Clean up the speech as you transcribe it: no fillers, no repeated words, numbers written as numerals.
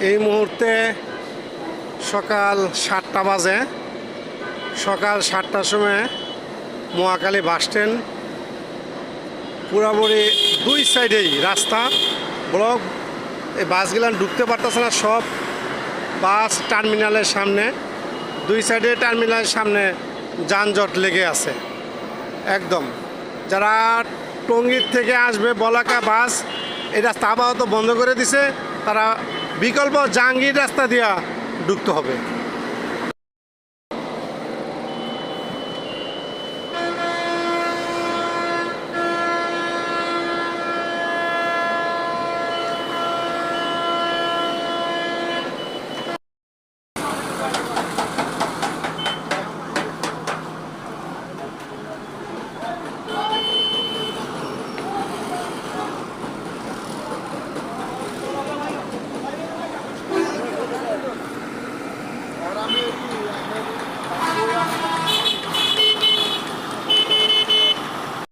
এই মুহূর্তে সকাল 7টা বাজে। সকাল 7টার সময় মহাখালী বাস স্ট্যান্ড পুরাপুরি দুই সাইডেই রাস্তা ব্লক। এই বাসগুলো ঢুকতে পারতেছে না, সব বাস টার্মিনালের সামনে, দুই সাইডে টার্মিনালের সামনে যানজট লেগে আছে একদম। যারা টঙ্গীর থেকে আসবে বলাকা বাস এই রাস্তা আপাতত বন্ধ করে দিছে, তারা বিকল্প জাহাঙ্গীর রাস্তা দিয়া ঢুকতে হবে।